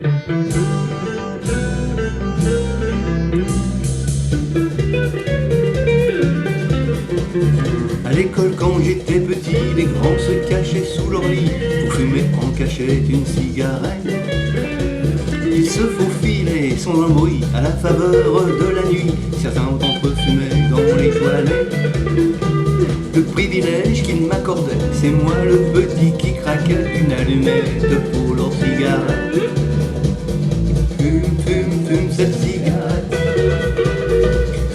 À l'école quand j'étais petit, les grands se cachaient sous leur lit pour fumer en cachette une cigarette. Ils se faufilaient sans un bruit à la faveur de la nuit. Certains d'entre eux fumaient dans les toilettes. Le privilège qu'ils m'accordaient, c'est moi le petit qui craquait une allumette pour leur cigarette. Fume, fume, fume cette cigarette.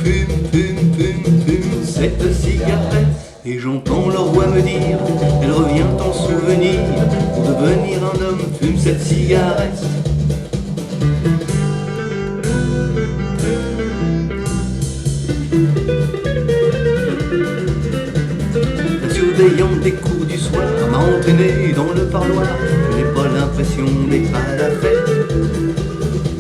Fume, fume, fume, fume cette cigarette. Et j'entends leur voix me dire, elle revient en souvenir. Pour devenir un homme, fume cette cigarette. La surveillante des cours du soir m'a entraîné dans le parloir. Je n'ai pas l'impression d'être à la fête.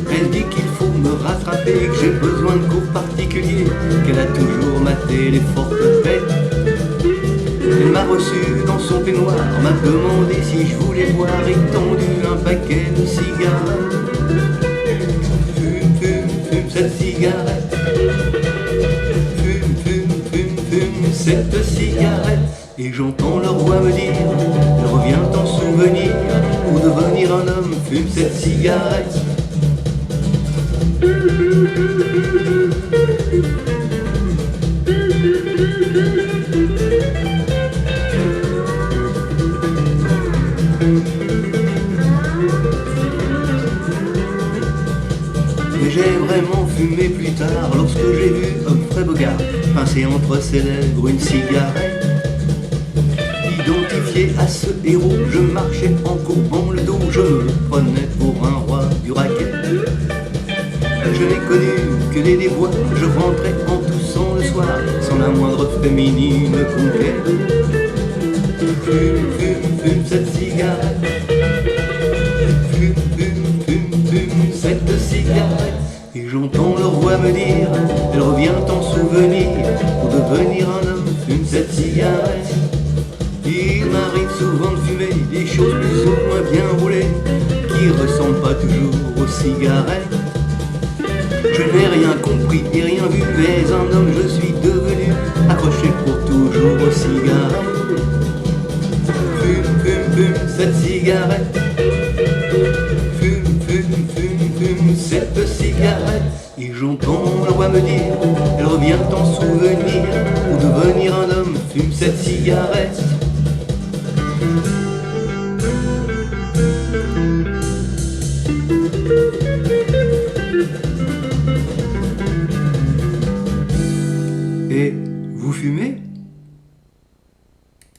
Elle dit qu'il faut me rattraper, que j'ai besoin de cours particuliers, qu'elle a toujours maté les fortes bêtes. Elle m'a reçu dans son peignoir, m'a demandé si je voulais boire et tendu un paquet de cigarettes. Fume, fume, fume cette cigarette. Fume, fume, fume, fume cette cigarette. Et j'entends leur voix me dire, elle revient en souvenir. Pour devenir un homme, fume cette cigarette. Mais j'ai vraiment fumé plus tard, lorsque j'ai vu Humphrey Bogart pincer entre ses lèvres une cigarette. Identifié à ce héros, je marchais en courbant le dos, je me prenais pour un roi du racket. Je n'ai connu que des déboires, je rentrais en toussant le soir, sans la moindre féminine conquête. Fume, fume, fume cette cigarette. Fume, fume, fume, fume cette cigarette. Et j'entends leur voix me dire, elle revient en souvenir. Pour devenir un homme, fume cette cigarette. Il m'arrive souvent de fumer des choses plus ou moins bien roulées, qui ressemblent pas toujours aux cigarettes. Je n'ai rien compris et rien vu, mais un homme je suis devenu, accroché pour toujours aux cigarettes. Fume, fume, fume cette cigarette. Fume, fume, fume, fume cette cigarette. Et j'entends la voix me dire, elle revient en souvenir. Pour devenir un homme, fume cette cigarette. Et vous fumez ?